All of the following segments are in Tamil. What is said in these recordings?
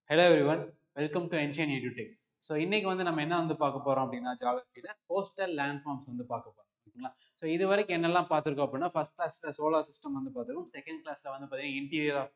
Hello everyone, welcome to Ancient EduTech. So இன்னைக்கு நம்ம என்ன பார்க்க போறோம் அப்படின்னா ஜியாகிரபியில கோஸ்டல் லேண்ட் ஃபார்ம்ஸ் பார்க்க போறோம் ஓகேங்களா. ஸோ இது வரைக்கும் என்னெல்லாம் பார்த்துருக்கோம் அப்படின்னா ஃபர்ஸ்ட் கிளாஸ்ல சோலார் சிஸ்டம் பார்த்துருக்கோம், செகண்ட் கிளாஸ்ல பார்த்தீங்கன்னா இன்டீரியர் ஆஃப்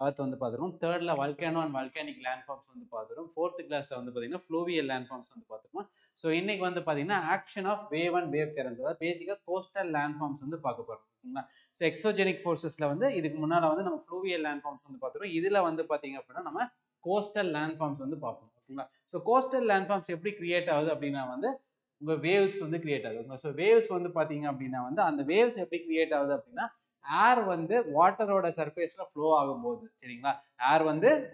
அர்த் பார்த்துருக்கோம், தேர்ட்ல volcano and volcanic land forms பார்த்துருக்கோம், ஃபோர்த் கிளாஸ்ல பார்த்தீங்கன்னா ஃப்ளூவியல் லேண்ட் ஃபார்ம்ஸ் பார்த்துருக்கோம். ஸோ இன்னைக்கு பார்த்தீங்கன்னா action of wave and wave currents, அதாவது பேசிக்கா கோஸ்டல் லேண்ட் ஃபார்ம்ஸ் பார்க்க போறோம் ஓகேங்களா. ஸோ எக்ஸோஜெனிக் ஃபோர்ஸஸ்ல இதுக்கு முன்னால நம்ம ஃப்ளூவியல் லேண்ட் ஃபார்ம்ஸ் பார்த்துருக்கோம். இதுல பார்த்தீங்க அப்படின்னா நம்ம கோஸ்டல் லேண்ட் ஃபார்ம்ஸ் பார்ப்போம் ஓகேங்களா. ஸோ கோஸ்டல் லேண்ட் ஃபார்ம்ஸ் எப்படி கிரியேட் ஆகுது அப்படின்னா உங்க வேவ்ஸ் கிரியேட் ஆகுது. ஸோ வேவ்ஸ் பாத்தீங்க அப்படின்னா அந்த வேவ்ஸ் எப்படி கிரியேட் ஆகுது அப்படின்னா ஏர் வாட்டரோட சர்ஃபேஸ்ல ஃப்ளோ ஆகும்போது, சரிங்களா, ஏர்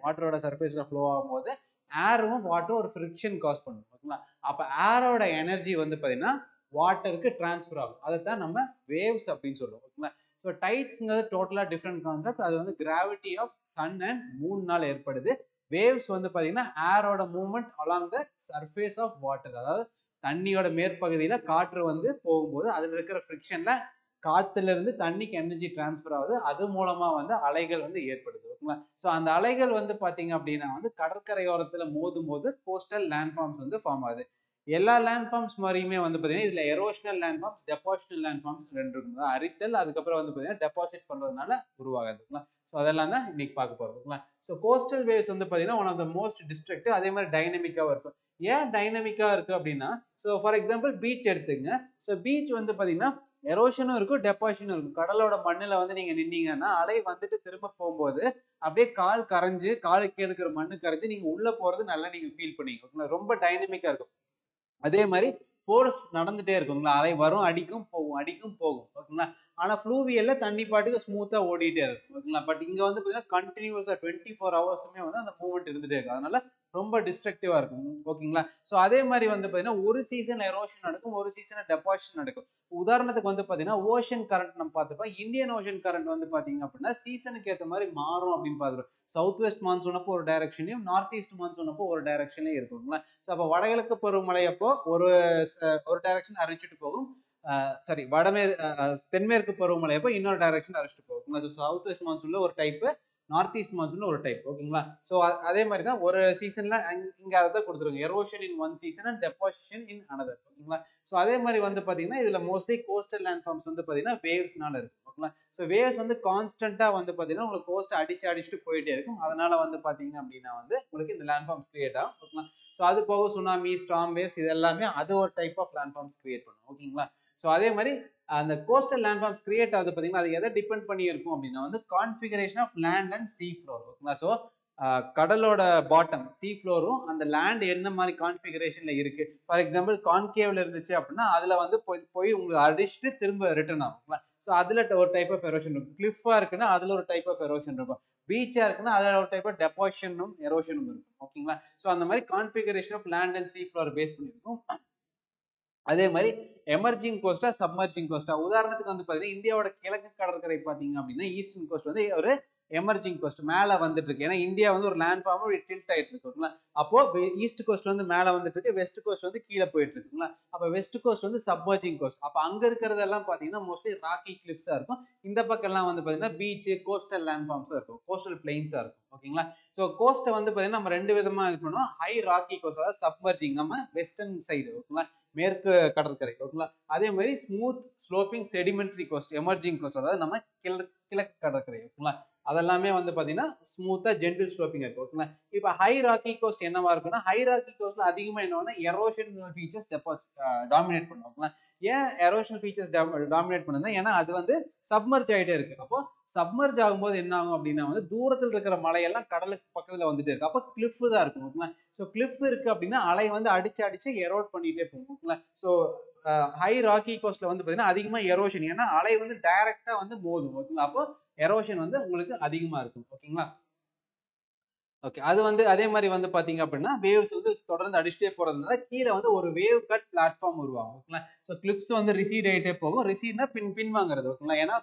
வாட்டரோட சர்ஃபேஸ்ல ஃப்ளோ ஆகும்போது ஏரும் வாட்டரும் ஒரு ஃப்ரிக்ஷன் காஸ் பண்ணும் ஓகேங்களா. அப்ப ஏரோட எனர்ஜி பாத்தீங்கன்னா வாட்டருக்கு டிரான்ஸ்ஃபர் ஆகும். அதைத்தான் நம்ம வேவ்ஸ் அப்படின்னு சொல்றோம் ஓகேங்களா. ஸோ டைட்ஸ்ங்கிறது டோட்டலா டிஃப்ரெண்ட் கான்செப்ட். அது கிராவிட்டி ஆஃப் சன் அண்ட் மூன்னால ஏற்படுது. வேவ்ஸ் பாத்தீங்கன்னா ஏரோட movement along the surface of water, அதாவது தண்ணியோட மேற்பகுதியில காற்று போகும்போது அதுல இருக்கிற ஃப்ரிக்ஷன்ல காத்துல இருந்து தண்ணிக்கு எனர்ஜி டிரான்ஸ்ஃபர் ஆகுது. அது மூலமா அலைகள் ஏற்படுது ஓகேங்களா. ஸோ அந்த அலைகள் பாத்தீங்க அப்படின்னா கடற்கரையோரத்துல மோதும் போது கோஸ்டல் லேண்ட் ஃபார்ம்ஸ் ஃபார்ம் ஆகுது. எல்லா லேண்ட் ஃபார்ம்ஸ் மாதிரியுமே பாத்தீங்கன்னா இதுல erosional land forms, depositional land forms ரெண்டு இருக்கும். அரித்தல், அதுக்கப்புறம் பாத்தீங்கன்னா டெபாசிட் பண்றதுனால உருவாகுது. ஸோ அதெல்லாம் தான் இன்னைக்கு பார்க்க போறோம். ஸோ கோஸ்டல் வேவ்ஸ் பாத்தீங்கன்னா one of the most destructive, அதே மாதிரி டைனமிக்காவும் இருக்கும். ஏன் டைனமிக்கா இருக்கு அப்படின்னா, ஸோ ஃபார் எக்ஸாம்பிள் பீச் எடுத்துங்க. ஸோ பீச் பாத்தீங்கன்னா எரோஷனும் இருக்கும், டெபாசிஷனும் இருக்கும். கடலோட மண்ணுல நீங்க நின்னீங்கன்னா அலை திரும்ப போகும்போது அப்படியே கால் கரைஞ்சு, காலுக்கு இருக்கிற மண்ணு கரைஞ்சு நீங்க உள்ள போறது நல்லா நீங்க ஃபீல் பண்ணீங்க. ரொம்ப டைனமிக்கா இருக்கும். அதே மாதிரி ஃபோர்ஸ் நடந்துட்டே இருக்குங்களா, அலை வரும், அடிக்கும் போகும், அடிக்கும் போகும் ஓகேங்களா. ஆனா ஃப்ளூவியல்ல தண்ணி பாட்டுக்கு ஸ்மூத்தா ஓடிட்டே இருக்கும் ஓகேங்களா. பட் இங்க பாத்தீங்கன்னா கண்டினியூஸா 24 ஹவர்ஸுமே அந்த மூவ்மெண்ட் இருந்துட்டே இருக்கும். அதனால ரொம்ப டிஸ்ட்ரக்டிவா இருக்கும் ஓகேங்களா. ஸோ அதே மாதிரி பாத்தீங்கன்னா ஒரு சீசன் எரோஷன் நடக்கும், ஒரு சீசன் டெபாசிஷன் நடக்கும். உதாரணத்துக்கு பாத்தீங்கன்னா ஓஷன் கரண்ட் நம்ம பார்த்துப்போம். இந்தியன் ஓஷன் கரண்ட் பாத்தீங்க அப்படின்னா சீசனுக்கு ஏற்ற மாதிரி மாறும் அப்படின்னு பார்த்துருவோம். சவுத் வெஸ்ட் மான்சூன் அப்போ ஒரு டைரக்ஷன்லயும், நார்த் ஈஸ்ட் மான்சூன் அப்போ ஒரு டைரக்ஷன்லயும் இருக்குங்களா. ஸோ அப்போ வடகிழக்கு பருவமழை அப்போ ஒரு டைரக்ஷன் அறிவிச்சுட்டு போகும், சாரி தென்மேற்கு பருவமழை அப்போ இன்னொரு டைரக்ஷன் அழைச்சிட்டு போகும். சவுத் வெஸ்ட் மான்சூன்ல ஒரு டைப், நார்த் ஈஸ்ட் மான்சூன்ல ஒரு டைப் ஓகேங்களா. ஸோ அதே மாதிரி தான் ஒரு சீசன்ல இங்க அதை தான் கொடுத்துருங்க, erosion in one season and deposition in another ஓகேங்களா. ஸோ அதே மாதிரி பாத்தீங்கன்னா இதுல மோஸ்ட்லி கோஸ்டல் லேண்ட் ஃபார்ம்ஸ் பாத்தீங்கன்னா வேவ்ஸ்னால இருக்கு ஓகேங்களா. ஸோ வேவ்ஸ் கான்ஸ்டன்டா பாத்தீங்கன்னா உங்களுக்கு கோஸ்ட் அடிச்சுட்டு போயிட்டே இருக்கும். அதனால பாத்தீங்க அப்படின்னா உங்களுக்கு இந்த லேண்ட் ஃபார்ம்ஸ் கிரியேட் ஆகும் ஓகேங்களா. ஸோ அது போக சுனாமி, ஸ்டார்ம் வேவ்ஸ், இது எல்லாமே அது ஒரு type of land forms create பண்ணும் ஓகேங்களா. ஸோ அதே மாதிரி அந்த கோஸ்டல் லேண்ட் ஃபார்ம்ஸ் கிரியேட் ஆகுது பாத்தீங்கன்னா அது எதை டிபெண்ட் பண்ணி இருக்கும் அப்படின்னா configuration of land and sea floor ஓகேங்களா. ஸோ கடலோட பாட்டம், சீ ஃப்ளோரும் அந்த லேண்ட் என்ன மாதிரி கான்ஃபிகரேஷன்ல இருக்கு. ஃபார் எக்ஸாம்பிள் கான்கேவ்ல இருந்துச்சு அப்படின்னா அதுல போய் உங்களுக்கு அடிச்சுட்டு திரும்ப ரிட்டர்ன் ஆகும். ஸோ அதுல ஒரு டைப் ஆஃப் எரோஷன் இருக்கும். கிளிஃபா இருக்குன்னா அதுல ஒரு டைப் ஆஃப் எரோஷன் இருக்கும். பீச்சா இருக்குன்னா அதுல ஒரு டைப் ஆஃப் டெபாசிஷனும் எரோஷனும் இருக்கும் ஓகேங்களா. ஸோ அந்த மாதிரி configuration of land and sea floor face பண்ணிருக்கும். அதே மாதிரி எமர்ஜிங் கோஸ்டா, சப்மர்ஜிங் கோஸ்டா. உதாரணத்துக்கு பாத்தீங்கன்னா இந்தியாவோட கிழக்கு கடற்கரை பாத்தீங்க அப்படின்னா ஈஸ்டர்ன் கோஸ்ட் ஒரு எமர்ஜிங் கோஸ்ட் மேல வந்துட்டு இருக்கு. ஏன்னா இந்தியா ஒரு லேண்ட் ஃபார்ம் டில்ட் ஆயிட்டு இருக்குங்களா. அப்போ ஈஸ்ட் கோஸ்ட் மேல வந்துட்டு இருக்கு, வெஸ்ட் கோஸ்ட் கீழே போயிட்டு இருக்குங்களா. அப்ப வெஸ்ட் கோஸ்ட் சப்மர்ஜிங் கோஸ்ட். அப்ப அங்க இருக்கிறதெல்லாம் பாத்தீங்கன்னா மோஸ்ட்லி ராக்கி கிளிப்ஸா இருக்கும். இந்த பக்கம் எல்லாம் பாத்தீங்கன்னா பீச், கோஸ்டல் லேண்ட் ஃபார்ம்ஸா இருக்கும், கோஸ்டல் பிளெயின்ஸா இருக்கும் ஓகேங்களா. சோ கோஸ்ட்டை பாத்தீங்கன்னா நம்ம ரெண்டு விதமா இது பண்ணுவோம். ஹை ராக்கி கோஸ்ட், அதாவது சப்மர்ஜிங், நம்ம வெஸ்டர்ன் சைடு ஓகேங்களா, மேற்கு கடற்கரை ஓகேங்களா. அதே மாதிரி smooth sloping sedimentary coast, emerging coast, அதாவது நம்ம கிழக்கு கடற்கரை ஓகேங்களா. அதெல்லாமே பாத்தீங்கன்னா ஸ்மூத்தா ஜென்டில் ஸ்லோப்பிங் இருக்கு ஓகேங்களா. இப்ப ஹை ராக்கி கோஸ்ட் என்னவா இருக்குன்னா, ஹை ராக்கி கோஸ்ட்ல அதிகமா என்ன எரோஷன் ஃபீச்சர்ஸ் டாமினேட் பண்ணுவாங்க. ஏன் எரோஷன் ஃபீச்சர்ஸ் டாமினேட் பண்ணுதுன்னா, ஏன்னா அது சப்மர்ஜ் ஆயிட்டே இருக்கு. அப்போ சப்மர்ஜ் ஆகும்போது என்ன ஆகும் அப்படின்னா தூரத்தில் இருக்கிற மலையெல்லாம் கடலுக்கு பக்கத்துல வந்துட்டே இருக்கு. அப்போ கிளிஃப் தான் இருக்கும் ஓகேங்களா. ஸோ கிளிஃப் இருக்கு அப்படின்னா அலை அடிச்சு எரோட் பண்ணிட்டே போகும் ஓகேங்களா. ஸோ ஹை ராக்கி கோஸ்ட்ல பாத்தீங்கன்னா அதிகமா எரோஷன், ஏன்னா அலை டைரக்டா மோதும் ஓகேங்களா. அப்போ எரோஷன் உங்களுக்கு அதிகமா இருக்கும் ஓகேங்களா. ஓகே, அது அதே மாதிரி பாத்தீங்க அப்படின்னா வேவ்ஸ் தொடர்ந்து அடிச்சுட்டே போறதுனால கீழே ஒரு வேவ் கட் பிளாட்ஃபார்ம் உருவாகும் ஓகேங்களா. ஸோ கிளிப்ஸ் ரிசீட் ஆகிட்டே போகும். ரிசீட்னா பின்வாங்கிறது ஓகேங்களா. ஏன்னா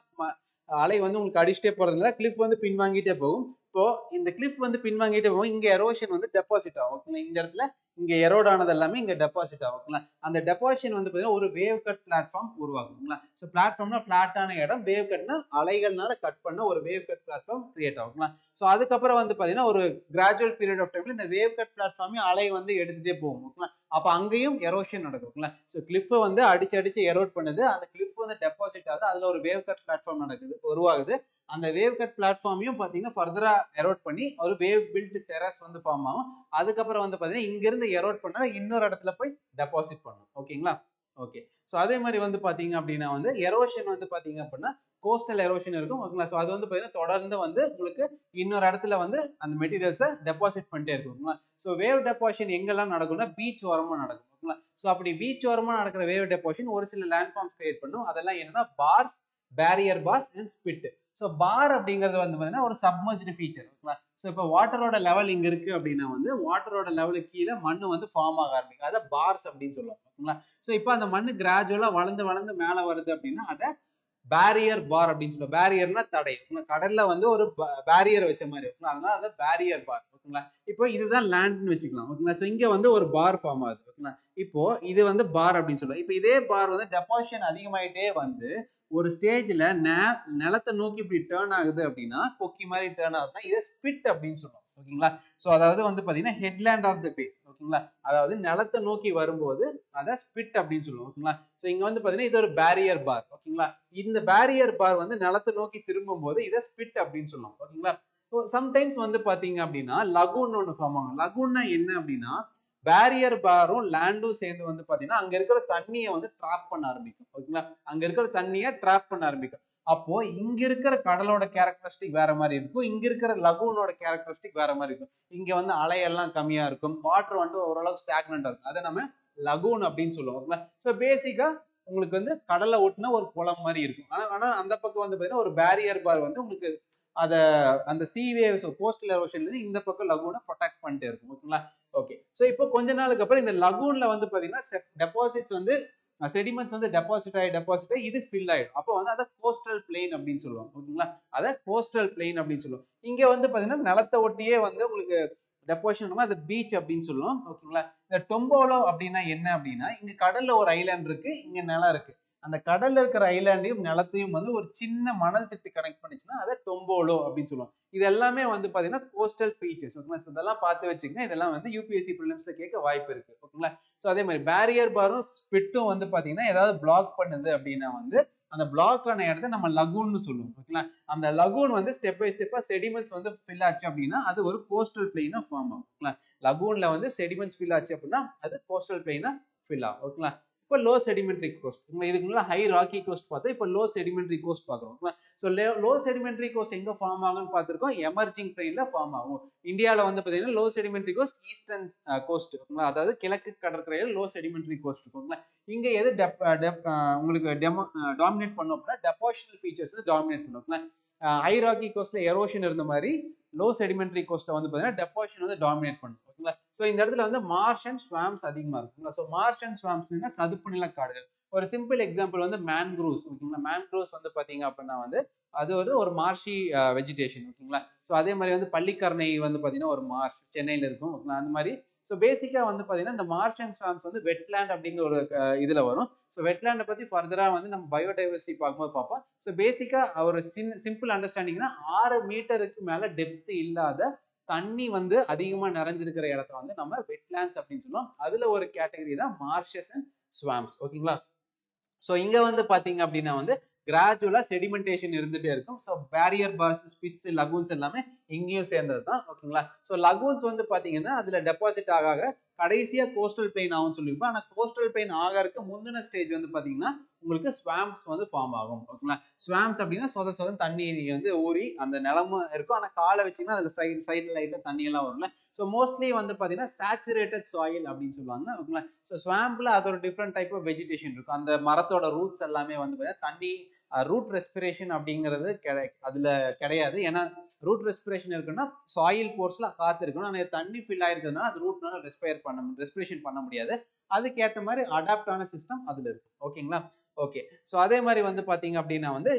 அலை உங்களுக்கு அடிச்சுட்டே போறதுனால கிளிப் பின்வாங்கிட்டே போகும். இப்போ இந்த கிளிஃப் வந்து பின்வாங்கிட்டு போகும், இங்க எரோஷன் வந்து டெபாசிட் ஆகும். ஓகேங்களா? இந்த இடத்துல இங்க எரோட் ஆனது எல்லாமே இங்க டெபாசிட் ஆகும். ஓகேங்களா? அந்த டெபாசிஷன் வந்து பாத்தீங்கன்னா ஒரு வேவ் கட் பிளாட்ஃபார்ம் உருவாகுங்களா. ஸோ பிளாட்ஃபார்ம்னா பிளாட்டான இடம், வேவ் கட்னா அலைகள்னால கட் பண்ண ஒரு வேவ் கட் பிளாட்ஃபார்ம் கிரியேட் ஆகுங்களா. ஸோ அதுக்கப்புறம் வந்து பாத்தீங்கன்னா ஒரு கிராஜுவல் பீரியட் ஆஃப் டைம்ல இந்த வேவ் கட் பிளாட்ஃபார்மே அலை வந்து எடுத்துட்டே போகும். ஓகேங்களா? அப்ப அங்கேயும் எரோஷன் நடக்கும். ஓகேங்களா? ஸோ கிளிஃப் வந்து அடிச்சு எரோட் பண்ணுது, அந்த கிளிஃப் வந்து டெபாசிட் ஆகுது, அதுல ஒரு வேவ் கட் பிளாட்ஃபார்ம் நடக்குது, உருவாகுது. அந்த வேவ் கட் பிளாட்ஃபார்மையும் பாத்தீங்கன்னா ஃபர்தரா எரோட் பண்ணி ஒரு வேவ் பில்ட் டெரஸ் வந்து ஃபார்ம் ஆகும். அதுக்கப்புறம் வந்து பாத்தீங்கன்னா இங்க இருந்து எரோட் பண்ணா இன்னொரு இடத்துல போய் டெபாசிட் பண்ணும். ஓகேங்களா? ஓகே. ஸோ அதே மாதிரி வந்து பாத்தீங்க அப்படின்னா வந்து எரோஷன் வந்து பாத்தீங்க அப்படின்னா கோஸ்டல் எரோஷன் இருக்கும். ஓகேங்களா? ஸோ அது வந்து பாத்தீங்கன்னா தொடர்ந்து வந்து உங்களுக்கு இன்னொரு இடத்துல வந்து அந்த மெட்டீரியல்ஸை டெபாசிட் பண்ணிட்டே இருக்கும். ஸோ வேவ் டெபாசிஷன் எங்கெல்லாம் நடக்கும்னா பீச் ஓரமா நடக்கும். ஓகேங்களா? ஸோ அப்படி பீச் ஓரமா நடக்கிற வேவ் டெபாசிஷன் ஒரு சில லேண்ட்ஃபார்ம்ஸ் கிரியேட் பண்ணும். அதெல்லாம் என்னன்னா bars, barrier bars and spit. So bar அப்படிங்கிறது வந்து பாத்தீங்கன்னா ஒரு சப்மர்ஜ்டு ஃபீச்சர். ஓகேங்களா? ஸோ இப்போ வாட்டரோட லெவல் இங்க இருக்கு அப்படின்னா வந்து வாட்டரோட லெவலுக்கு கீழே மண் வந்து ஃபார்ம் ஆக ஆரம்பிக்கும். அதை பார்ஸ் அப்படின்னு சொல்லுவாங்க. ஓகேங்களா? ஸோ இப்போ அந்த மண் கிராஜுவலா வளர்ந்து மேல வருது அப்படின்னா அதை பேரியர் பார் அப்படின்னு சொல்லுவோம். பேரியர்னா தடை. கடல்ல வந்து ஒரு பேரியர் வச்ச மாதிரி இருக்கும், அதனால அதை பேரியர் பார். ஓகேங்களா? இப்போ இதுதான் லேண்ட்னு வச்சுக்கலாம். ஓகேங்களா? ஸோ இங்க வந்து ஒரு பார் ஃபார்ம் ஆகுது. ஓகேங்களா? இப்போ இது வந்து பார் அப்படின்னு சொல்லுவோம். இப்போ இதே பார் வந்து டெபாசிஷன் அதிகமாயிட்டே வந்து ஒரு ஸ்டேஜ்ல நிலத்தை நோக்கி இப்படி டேர்ன் ஆகுது அப்படின்னா கொக்கி மாதிரி டேர்ன் ஆகுதுன்னா இதை ஸ்பிட் அப்படின்னு சொல்லுவோம். ஓகேங்களா? ஸோ அதாவது வந்து பாத்தீங்கன்னா ஹெட்லேண்ட் ஆஃப் த பே. ஓகேங்களா? அதாவது நிலத்தை நோக்கி வரும்போது அதை ஸ்பிட் அப்படின்னு சொல்லுவோம். ஓகேங்களா? ஸோ இங்க வந்து பாத்தீங்கன்னா இது ஒரு பேரியர் பார். ஓகேங்களா? இந்த பேரியர் பார் வந்து நிலத்தை நோக்கி திரும்பும் போது இதை ஸ்பிட் அப்படின்னு சொல்லுவோம். ஓகேங்களா? ஸோ சம்டைம்ஸ் வந்து பாத்தீங்க அப்படின்னா லகூன் ஒன்று ஃபார்ம் ஆகும். லகூன்னா என்ன அப்படின்னா பேரியர் பாரும் லேண்டும் சேர்ந்து வந்து பாத்தீங்கன்னா அங்க இருக்கிற தண்ணியை வந்து ட்ராப் பண்ண ஆரம்பிக்கும். ஓகேங்களா? அங்க இருக்கிற தண்ணியை ட்ராப் பண்ண ஆரம்பிக்கும். அப்போ இங்க இருக்கிற கடலோட கேரக்டரிஸ்டிக் வேற மாதிரி இருக்கும், இங்க இருக்கிற லகூனோட கேரக்டரிஸ்டிக் வேற மாதிரி இருக்கும். இங்க வந்து அலையெல்லாம் கம்மியா இருக்கும், வாட்டர் வந்து ஓரளவுக்கு ஸ்டாக்னண்டா இருக்கும். அதை நம்ம லகூன் அப்படின்னு சொல்லுவோம். ஓகேங்களா? ஸோ பேசிக்கா உங்களுக்கு வந்து கடலை ஒட்டின ஒரு குளம் மாதிரி இருக்கும். ஆனா அந்த பக்கம் வந்து பாத்தீங்கன்னா ஒரு பேரியர் பார் வந்து உங்களுக்கு அத அந்த சீ வேவ்ஸ் கோஸ்டல் எரோஷன்ல இருந்து இந்த பக்கம் லகூனை ப்ரொடெக்ட் பண்ணிட்டே இருக்கும். ஓகேங்களா? ஓகே. ஸோ இப்போ கொஞ்ச நாளுக்கு அப்புறம் இந்த லகூன்ல வந்து பாத்தீங்கன்னா டெபாசிட்ஸ் வந்து செடிமெண்ட்ஸ் வந்து டெபாசிட் ஆகி இது ஃபில் ஆயிடும். அப்போ வந்து அதை கோஸ்டல் பிளெயின் அப்படின்னு சொல்லுவாங்க. ஓகேங்களா? அதை கோஸ்டல் பிளெயின் அப்படின்னு சொல்லுவோம். இங்க வந்து பாத்தீங்கன்னா நிலத்தை ஒட்டியே வந்து உங்களுக்கு டெபாசிஷன் அது பீச் அப்படின்னு சொல்லுவோம். ஓகேங்களா? இந்த டொம்போலோ அப்படின்னா என்ன அப்படின்னா இங்க கடல்ல ஒரு ஐலாண்ட் இருக்கு, இங்க நிலம் இருக்கு. அந்த கடல்ல இருக்கிற ஐலாண்டையும் நிலத்தையும் வந்து ஒரு சின்ன மணல் திட்டு கனெக்ட் பண்ணிச்சுன்னா அதை டொம்போலோ அப்படின்னு சொல்லுவோம். இது எல்லாமே வந்து பாத்தீங்கன்னா கோஸ்டல் ஃபீச்சர்ஸ். ஓகேங்களா? இதெல்லாம் பார்த்து வச்சுக்கங்க. இதெல்லாம் வந்து யூபிஎஸ்சி ப்ரிலிம்ஸ்ல கேட்க வாய்ப்பு இருக்கு. ஓகேங்களா? ஸோ அதே மாதிரி பேரியர் பாரும் ஸ்பிட்டும் வந்து பாத்தீங்கன்னா ஏதாவது பிளாக் பண்ணுது அப்படின்னா வந்து அந்த பிளாக் ஆன இடத்த நம்ம லகூன்னு சொல்லுவோம். ஓகேங்களா? அந்த லகூன் வந்து ஸ்டெப் பை ஸ்டெப்பா செடிமெண்ட்ஸ் வந்து ஃபில் ஆச்சு அப்படின்னா அது ஒரு கோஸ்டல் பிளெயினா ஃபார்ம் ஆகும். ஓகேங்களா? லகூன்ல வந்து செடிமெண்ட்ஸ் ஃபில் ஆச்சு அப்படின்னா அது கோஸ்டல் பிளெயினா ஃபில் ஆகும். ஓகேங்களா? இப்போ லோ செடிமெண்ட்ரி கோஸ்ட். இதுக்கு முன்னாடி ஹை ராக்கி கோஸ்ட் பார்த்தோம், இப்போ லோ செடிமெண்ட்ரி கோஸ்ட் பார்க்குறோம். ஸோ லோ செடிமெண்ட்ரி கோஸ்ட் எங்க ஃபார்ம் ஆகும்னு பார்த்துருக்கோம், எமர்ஜிங் பிளெயின்ல ஃபார்ம் ஆகும். இந்தியாவில் வந்து பார்த்தீங்கன்னா low sedimentary coast eastern coast, அதாவது கிழக்கு கடற்கரையில் லோ செடிமெண்ட்ரி கோஸ்ட் இருக்குங்களா. இங்க எது உங்களுக்கு டாமினேட் பண்ணும் அப்படின்னா டெபாசிஷனல் ஃபீச்சர்ஸ் டாமினேட் பண்ணும். ஹை ராக்கி கோஸ்ட்ல எரோஷன் இருந்த மாதிரி லோ செடிமெண்ட்ரி கோஸ்ட்ல வந்து பாத்தீங்கன்னா டெபாசிஷன் வந்து டாமினேட் பண்ணும். ஓகேங்களா? சோ இந்த இடத்துல வந்து மார்ஷ் அண்ட் ஸ்வாம்ஸ் அதிகமா இருக்கும். சோ மார்ஷ் அண்ட் ஸ்வாம்ஸ்னா சதுப்பு நில காடுகள். ஒரு சிம்பிள் எக்ஸாம்பிள் வந்து மேன்க்ரூவ்ஸ். ஓகேங்களா? மேன்க்ரூவ்ஸ் வந்து பாத்தீங்க அப்படின்னா வந்து அது ஒரு மார்ஷி வெஜிடேஷன். ஓகேங்களா? சோ அதே மாதிரி வந்து பள்ளிக்கரணை வந்து பாத்தீங்கன்னா ஒரு மார்ஷ் சென்னையில இருக்கும். ஓகேங்களா? அந்த மாதிரி ஸோ பேசிக்கா வந்து பாத்தீங்கன்னா இந்த மார்ஷ் அண்ட் ஸ்வாம்ஸ் வந்து வெட்லேண்ட் அப்படிங்கிற ஒரு இதுல வரும். ஸோ வெட்லேண்டை பத்தி ஃபர்தரா வந்து நம்ம பயோடைவர்சிட்டி பார்க்கும்போது பார்ப்போம். ஸோ பேசிக்கா ஒரு சிம்பிள் அண்டர்ஸ்டாண்டிங்னா 6 மீட்டருக்கு மேல டெப்த் இல்லாத தண்ணி வந்து அதிகமா நிறைஞ்சிருக்கிற இடத்த வந்து நம்ம வெட்லேண்ட்ஸ் அப்படின்னு சொல்லுவோம். அதுல ஒரு கேட்டகரி தான் மார்ஷஸ் அண்ட் ஸ்வாம்ஸ். ஓகேங்களா? ஸோ இங்க வந்து பாத்தீங்க அப்படின்னா வந்து கிராஜுவலா செடிமெண்டேஷன் இருந்துட்டே இருக்கும். So barrier parse, spits, lagoons எல்லாமே இங்கேயும் சேர்ந்தது தான். ஓகேங்களா? ஸோ லகூன்ஸ் வந்து பாத்தீங்கன்னா அதுல டெபாசிட் ஆக கடைசியா கோஸ்டல் பிளெயின் ஆகும் சொல்லியிருப்போம். ஆனா கோஸ்டல் பிளெயின் ஆகிறதுக்கு முந்தின ஸ்டேஜ் வந்து பாத்தீங்கன்னா உங்களுக்கு ஸ்வாம்ஸ் வந்து ஃபார்ம் ஆகும். ஓகேங்களா? ஸ்வாம்ஸ் அப்படின்னா சொத தண்ணி வந்து ஊறி அந்த நிலமும் இருக்கும். ஆனா காலை வச்சீங்கன்னா அதுல சைடு லைட்டா தண்ணி எல்லாம் வரும்ல. ஸோ மோஸ்ட்லி வந்து பாத்தீங்கன்னா சேச்சுரேட்டட் சாயில் அப்படின்னு சொல்லுவாங்க. ஓகேங்களா? ஸோ ஸ்வாம்ப்ல அது ஒரு டிஃப்ரெண்ட் டைப் ஆஃப் வெஜிடேஷன் இருக்கும். அந்த மரத்தோட ரூட்ஸ் எல்லாமே வந்து பாத்தீங்கன்னா தண்ணி ரூட் ரெஸ்பிரேஷன் அப்படிங்கிறது அதுல கிடையாது. ஏன்னா ரூட் ரெஸ்பிரேஷன் இருக்குன்னா சாயில் போர்ஸ்ல காத்து இருக்கணும். ஆனா தண்ணி ஃபில் ஆயிருக்கிறதுனால அது ரூட்னால ரெஸ்பிரேஷன் பண்ண முடியாது. அதுக்கேற்ற மாதிரி அடாப்ட் ஆன சிஸ்டம் அதுல இருக்கு. ஓகேங்களா? ஓகே. ஸோ அதே மாதிரி வந்து பாத்தீங்க அப்படின்னா வந்து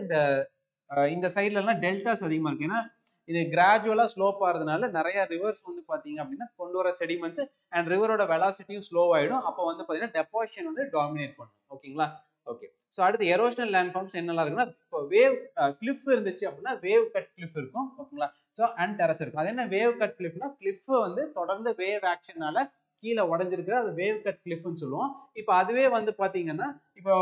இந்த சைட்ல எல்லாம் டெல்டாஸ் அதிகமா இருக்கு. ஏன்னா இது கிராஜுவலா ஸ்லோப் ஆகிறதுனால நிறைய ரிவர்ஸ் வந்து பாத்தீங்க அப்படின்னா கொண்டு வர செடிமெண்ட்ஸ் அண்ட் ரிவரோட வெலாசிட்டியும் ஸ்லோ ஆயிடும். அப்போ வந்து பாத்தீங்கன்னா டெபாசிஷன் வந்து டாமினேட் பண்ணும். ஓகேங்களா? ஓகே. ஸோ அடுத்து எரோஷனல் லேண்ட்ஃபார்ம்ஸ் என்னெல்லாம் இருக்குன்னா, இப்போ வேவ் கிளிஃப் இருந்துச்சு அப்படின்னா வேவ் கட் கிளிஃப் இருக்கும். ஓகேங்களா? ஸோ அண்ட் டெரஸ் இருக்கும். அது என்ன வேவ் கட் கிளிஃப்னா, கிளிஃப் வந்து தொடர்ந்து வேவ் ஆக்ஷனால கீழே உடஞ்சிருக்கு, அது வேவ் கட் கிளிஃப்னு சொல்லுவோம். இப்போ அதுவே வந்து பாத்தீங்கன்னா, இப்போ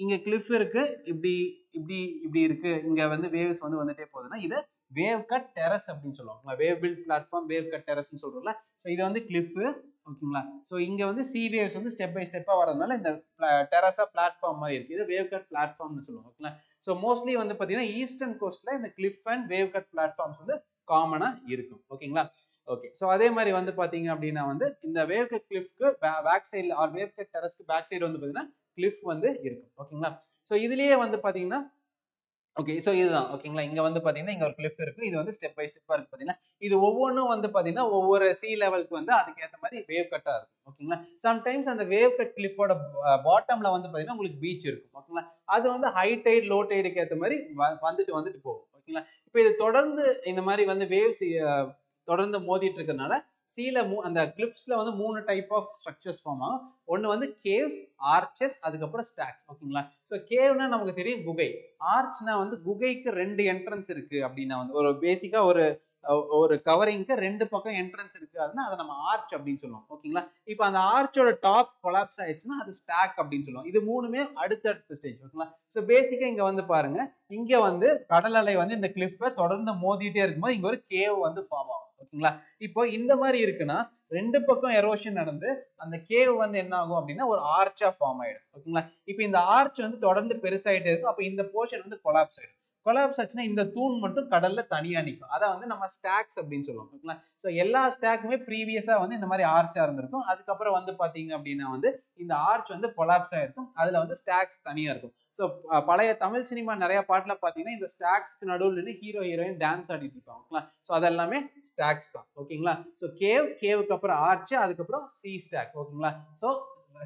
இங்க கிளிஃப் இருக்கு, இப்படி இப்படி இப்படி இருக்கு, இங்க வந்து வேவ்ஸ் வந்து வந்துட்டே போகுதுன்னா இது வேவ் கட் டெரஸ் அப்படின்னு சொல்லுவாங்க. Wave built platform, wave cut டெரஸ்னு சொல்றோம்ல. ஸோ இது வந்து கிளிஃப். ஓகேங்களா? ஸோ இங்க வந்து சி வேவ்ஸ் வந்து ஸ்டெப் பை ஸ்டெப்பா வரதுனால இந்த டெரஸா பிளாட்ஃபார்ம் மாதிரி இருக்கு. இது வேவ் கட் பிளாட்ஃபார்ம்னு சொல்லுவாங்க. ஓகேங்களா? ஸோ மோஸ்ட்லி வந்து பாத்தீங்கன்னா ஈஸ்டர்ன் கோஸ்ட்ல இந்த Cliff and wave cut platforms வந்து காமனா இருக்கும். ஓகேங்களா? ஓகே. ஸோ அதே மாதிரி வந்து பாத்தீங்க அப்படின்னா வந்து இந்த வேவ் கட் கிளிஃப்க்கு back side or wave cut டெரஸ்க்கு பேக் சைடு வந்து பாத்தீங்கன்னா கிளிஃப் வந்து இருக்கும். ஓகேங்களா? ஸோ இதுலயே வந்து பாத்தீங்கன்னா ஓகே. ஸோ இதுதான். ஓகேங்களா? இங்க வந்து பாத்தீங்கன்னா இங்க ஒரு கிளிஃப் இருக்கு. இது வந்து ஸ்டெப் பை ஸ்டெப்பா இருக்கு பாத்தீங்கன்னா. இது ஒவ்வொன்றும் வந்து பாத்தீங்கன்னா ஒவ்வொரு சி லெவலுக்கு வந்து அதுக்கு ஏத்த மாதிரி வேவ் கட்டா இருக்கும். ஓகேங்களா? சம்டைம்ஸ் அந்த வேவ் கட் கிளிஃபோட பாட்டம்ல வந்து பாத்தீங்கன்னா உங்களுக்கு பீச் இருக்கும். ஓகேங்களா? அது வந்து ஹை டைட் லோ டைடுக்கு ஏத்த மாதிரி வந்துட்டு போகும். ஓகேங்களா? இப்போ இது தொடர்ந்து இந்த மாதிரி வந்து வேவ்ஸ் தொடர்ந்து மோதிட்டு இருக்கறனால சீல அந்த கிளிப்ஸ்ல வந்து 3 டைப் ஆஃப் ஸ்ட்ரக்சர்ஸ் ஃபார்ம் ஆகும். ஒன்னு வந்து கேவ்ஸ், ஆர்ச்சஸ், அதுக்கப்புறம் ஸ்டாக்ஸ். ஓகேங்களா? ஸோ கேவ்னா நமக்கு தெரியும் குகை. ஆர்ச்னா வந்து குகைக்கு 2 என்ட்ரன்ஸ் இருக்கு அப்படின்னா வந்து ஒரு பேசிக்கா ஒரு கவரிங்க்கு 2 பக்கம் என்ட்ரன்ஸ் இருக்கு அப்படின்னா அதை நம்ம ஆர்ச் அப்படின்னு சொல்லுவோம். ஓகேங்களா? இப்போ அந்த ஆர்ச்சோட டாப் கொலாப்ஸ் ஆயிடுச்சுன்னா அது ஸ்டாக் அப்படின்னு சொல்லுவோம். இது மூணுமே அடுத்தடுத்த ஸ்டேஜ். ஓகேங்களா? ஸோ பேசிக்கா இங்க வந்து பாருங்க, இங்க வந்து கடல் அலை வந்து இந்த கிளிஃபை தொடர்ந்து மோதிட்டே இருக்கும்போது இங்க ஒரு கேவ் வந்து ஃபார்ம் ஆகும். ஓகேங்களா? இப்போ இந்த மாதிரி இருக்குன்னா 2 பக்கம் எரோஷன் நடந்து அந்த கேவ் வந்து என்ன ஆகும் அப்படின்னா ஒரு ஆர்ச்சா ஃபார்ம் ஆயிடும். ஓகேங்களா? இப்போ இந்த ஆர்ச் வந்து தொடர்ந்து பெருசாயிட்டே இருக்கும். அப்ப இந்த போர்ஷன் வந்து கொலாப்ஸ் ஆயிடும். கொலாப்ஸ் ஆச்சுன்னா இந்த தூண் மட்டும் கடல்ல தனியா நிற்கும். அதை வந்து நம்ம ஸ்டாக்ஸ் அப்படின்னு சொல்லுவோம். ஓகேங்களா? ஸோ எல்லா ஸ்டாக்குமே ப்ரீவியஸா வந்து இந்த மாதிரி ஆர்ச்சா இருந்திருக்கும். அதுக்கப்புறம் வந்து பாத்தீங்க அப்படின்னா வந்து இந்த ஆர்ச் வந்து கொலாப்ஸ் ஆயிருக்கும். அதுல வந்து ஸ்டாக்ஸ் தனியா இருக்கும். ஸோ பழைய தமிழ் சினிமா நிறைய பாட்டுல பாத்தீங்கன்னா இந்த ஸ்டாக்ஸ்க்கு நடுவில் நின்று ஹீரோ ஹீரோயின் டான்ஸ் ஆடிட்டு இருப்பாங்க. ஓகேங்களா? ஸோ அதெல்லாமே ஸ்டாக்ஸ் தான். ஓகேங்களா? ஸோ கேவுக்கு அப்புறம் ஆர்ச், அதுக்கப்புறம் சி ஸ்டாக். ஓகேங்களா? ஸோ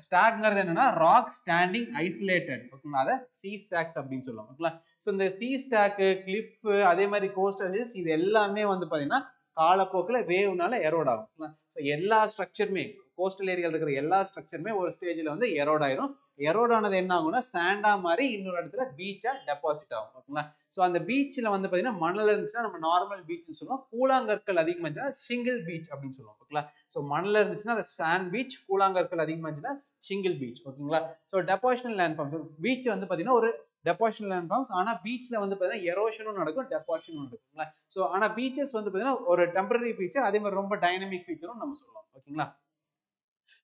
ஸ்டாக்ங்கிறது என்னன்னா ராக் ஸ்டாண்டிங் ஐசோலேட்டட். ஓகேங்களா? அதை சி ஸ்டாக்ஸ் அப்படின்னு சொல்லுவாங்க. ஓகேங்களா? ஸோ இந்த சி ஸ்டாக்கு, கிளிஃப், அதே மாதிரி கோஸ்டல் ஹில்ஸ், இது எல்லாமே வந்து பாத்தீங்கன்னா காலப்போக்கில் வேவ்னால எரோட் ஆகும். ஸோ எல்லா ஸ்ட்ரக்சருமே கோஸ்டல் ஏரியாவில் இருக்கிற எல்லா ஸ்ட்ரக்சருமே ஒரு ஸ்டேஜ்ல வந்து எரோட் ஆயிரும். எரோட் ஆனது என்ன ஆகும்னா சாண்டா மாதிரி இன்னொரு இடத்துல பீச்சா டெபாசிட் ஆகும். ஓகேங்களா? ஸோ அந்த பீச்ல வந்து பாத்தீங்கன்னா மணல் இருந்துச்சுன்னா நம்ம நார்மல் பீச் சொல்லுவோம். கூழாங்கற்கள் அதிகமா இருந்துச்சுன்னா சிங்கிள் பீச் அப்படின்னு சொல்லுவோம். ஓகேங்களா? ஸோ மணல் இருந்துச்சுன்னா அது சாண்ட் பீச், கூழாங்கற்கள் அதிகமா இருந்துச்சுன்னா சிங்கிள் பீச். ஓகேங்களா? ஸோ டெபாசிஷனல் லேண்ட்ஃபார்ம்ஸ் பீச் வந்து பாத்தீங்கன்னா ஒரு டெபாசிஷனல் லேண்ட்ஃபார்ம்ஸ். ஆனா பீச்ல வந்து பாத்தீங்கன்னா எரோஷனும் நடக்கும், டெபாசிஷனும் நடக்கும். ஸோ ஆனா பீச்சஸ் வந்து பாத்தீங்கன்னா ஒரு டெம்பரரி ஃபீச்சர், அதே மாதிரி ரொம்ப டைனமிக் ஃபீச்சரும் நம்ம சொல்லலாம். ஓகேங்களா?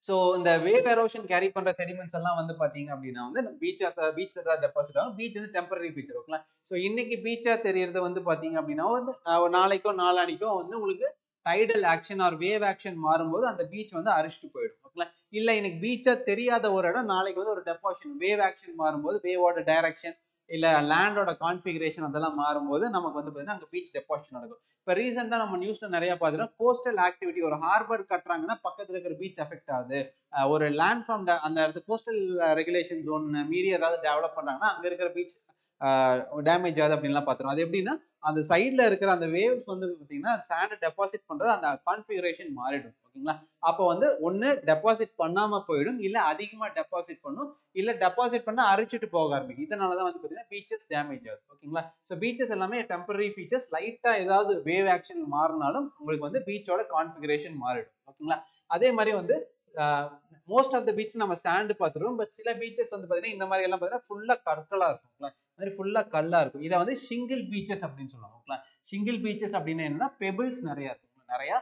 சோ இந்த வேவ் எரோஷன் கேரி பண்ற செடிமெண்ட்ஸ் எல்லாம் வந்து பாத்தீங்க அப்படின்னா வந்து பீச்ல தான் டெபாசிட் ஆகும். பீச் வந்து டெம்பரரி ஃபீச்சர். ஓகேங்களா? சோ இன்னைக்கு பீச்சா தெரியறது வந்து பாத்தீங்க அப்படின்னா வந்து நாளைக்கோ நாளானிக்கோ வந்து உங்களுக்கு tidal action or wave action மாறும்போது அந்த பீச் வந்து அரிச்சிட்டு போயிடும். ஓகேங்களா? இல்ல இன்னைக்கு பீச்சா தெரியாத ஒரு இடம் நாளைக்கு வந்து ஒரு டெபாசிஷன் வேவ் ஆக்ஷன் மாறும்போது வேவோட டைரக்ஷன் இல்ல லேண்டோட கான்ஃபிகரேஷன் அதெல்லாம் மாறும்போது நமக்கு வந்து பாத்தீங்கன்னா அங்க பீச் டெபாசிஷன் நடக்கும். இப்ப ரீசெண்டா நம்ம நியூஸ்ல நிறைய பாத்துறோம், கோஸ்டல் ஆக்டிவிட்டி ஒரு ஹார்பர் கட்டுறாங்கன்னா பக்கத்துல இருக்கிற பீச் அஃபெக்ட் ஆகுது. ஒரு லேண்ட் ஃபார்ம் அந்த இடத்து கோஸ்டல் ரெகுலேஷன் ஜோன் மீறி ஏதாவது டெவலப் பண்றாங்கன்னா அங்க இருக்கிற பீச் டேமேஜ் ஆகுது அப்படின்லாம் பாத்துறோம். அது எப்படின்னா அந்த சைட்ல இருக்கிற அந்த வேவ்ஸ் வந்து பாத்தீங்கன்னா சாண்ட் டெபாசிட் பண்றது அந்த கான்ஃபிகரேஷன் மாறிடும். ஓகேங்களா? அப்போ வந்து ஒன்னு டெபாசிட் பண்ணாம போயிடும், இல்ல அதிகமா டெபாசிட் பண்ணும், இல்ல டெபாசிட் பண்ணா அரிச்சிட்டு போக ஆரம்பிக்கும். இதனாலதான் வந்து பாத்தீங்கன்னா பீச்சஸ் டேமேஜ் ஆகுது. ஓகேங்களா? சோ பீச்சஸ் எல்லாமே டெம்பரரி ஃபீச்சர்ஸ். லைட்டா ஏதாவது வேவ் ஆக்ஷன் மாறினாலும் உங்களுக்கு வந்து பீச்சோட கான்ஃபிகரேஷன் மாறிடும். ஓகேங்களா? அதே மாதிரி வந்து மோஸ்ட் ஆஃப் த பீச் நம்ம சாண்ட் பார்த்துருவோம். பட் சில பீச்சஸ் வந்து பாத்தீங்கன்னா இந்த மாதிரி எல்லாம் பாத்தீங்கன்னா ஃபுல்லா கற்களா இருக்கும், மாதிரி ஃபுல்லா கல்லா இருக்கும். இதை வந்து சிங்கிள் பீச்சஸ் அப்படின்னு சொல்லுவாங்க. சிங்கிள் பீச்சஸ் அப்படின்னு என்னன்னா பெபிள்ஸ் நிறைய இருக்கும், நிறைய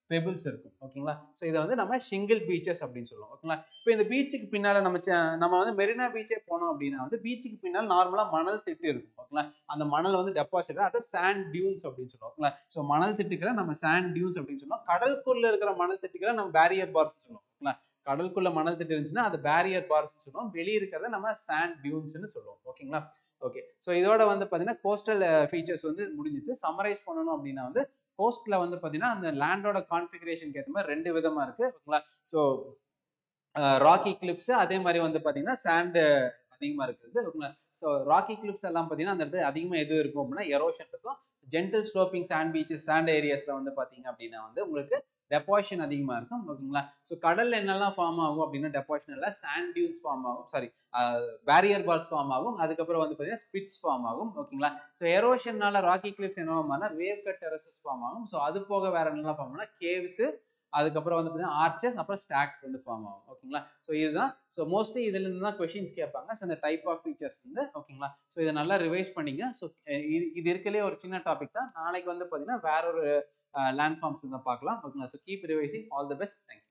பெபிள்ஸ் இருக்கும். ஓகேங்களா? சோ இதை வந்து நம்ம சிங்கிள் பீச்சஸ் அப்படின்னு சொல்லுவோம். ஓகேங்களா? இப்போ இந்த பீச்சுக்கு பின்னால நம்ம வந்து மெரினா பீச்சே போனோம் அப்படின்னா வந்து பீச்சுக்கு பின்னால் நார்மலா மணல் திட்டு இருக்கும். ஓகேங்களா? அந்த மணல் வந்து டெபாசிட், அது சாண்ட் டியூன்ஸ் அப்படின்னு சொல்லுவோம். ஓகேங்களா? சோ மணல் திட்டுக்களை நம்ம சாண்ட் டியூன்ஸ் அப்படின்னு சொல்லுவோம். கடலுக்குள்ள இருக்கிற மணல் திட்டுக்களை நம்ம பேரியர் பார்ஸ் சொல்லுவோம். ஓகேங்களா? கடலுக்குள்ள மணல் திட்டு இருந்துச்சுன்னா அது பேரியர் பார்ஸ் சொல்லுவோம். வெளியே இருக்கிறத நம்ம சாண்ட் டியூன்ஸ்னு சொல்லுவோம். ஓகேங்களா? ஓகே. சோ இதோட வந்து பாத்தீங்கன்னா கோஸ்டல் ஃபீச்சர்ஸ் வந்து முடிஞ்சிட்டு சம்மரைஸ் பண்ணணும் அப்படின்னா வந்து கோஸ்ட்ல வந்து பாத்தீங்கன்னா அந்த லேண்டோட கான்ஃபிகரேஷனுக்கு ஏற்ற மாதிரி 2 விதமா இருக்கு. ஓகேங்களா? சோ ராக்கி கிளிப்ஸ், அதே மாதிரி வந்து பாத்தீங்கன்னா சாண்ட் அதிகமா இருக்குது. ஸோ ராக்கி கிளிப்ஸ் எல்லாம் பாத்தீங்கன்னா அந்த இடத்துல அதிகமா எது இருக்கும் அப்படின்னா எரோஷன் இருக்கும். Gentle sloping sand beaches sand ஏரியாஸ்ல வந்து பாத்தீங்க அப்படின்னா வந்து உங்களுக்கு டெபாசிஷன் அதிகமா இருக்கும் ஓகேங்களா. ஸோ கடல்ல என்னெல்லாம் ஃபார்ம் ஆகும் அப்படின்னா டெபாசிஷன் இல்லை சாண்ட் டியூன்ஸ் ஃபார்ம் ஆகும், சாரி பேரியர் பார்ஸ் ஃபார்ம் ஆகும், அதுக்கப்புறம் வந்து பார்த்தீங்கன்னா ஸ்பிட்ஸ் ஃபார்ம் ஆகும் ஓகேங்களா. ஸோ எரோஷன்னால ராக்கி கிளிப்ஸ் என்ன ஆகும்னா வேவ் கட் டெரசஸ் ஃபார்ம் ஆகும். ஸோ அது போக வேற என்னெல்லாம் ஃபார்ம் ஆகும்னா கேவ்ஸ், அதுக்கப்புறம் வந்து பார்த்தீங்கன்னா ஆர்ச்சஸ், அப்புறம் ஸ்டாக்ஸ் வந்து ஃபார்ம் ஆகும் ஓகேங்களா. ஸோ இதுதான். ஸோ மோஸ்ட்லி இதுல இருந்து தான் கொஸ்டின்ஸ் கேட்பாங்க. ஸோ இந்த டைப் ஆஃப் ஃபீச்சர்ஸ் வந்து ஓகேங்களா. ஸோ இதை நல்லா ரிவைஸ் பண்ணிங்க. ஸோ இது இருக்கலே ஒரு சின்ன டாபிக் தான். நாளைக்கு வந்து பார்த்தீங்கன்னா வேற ஒரு லேண்ட் ஃபார்ம்ஸ் வந்து பார்க்கலாம் ஓகேங்களா. So keep revising. All the best. Thank you.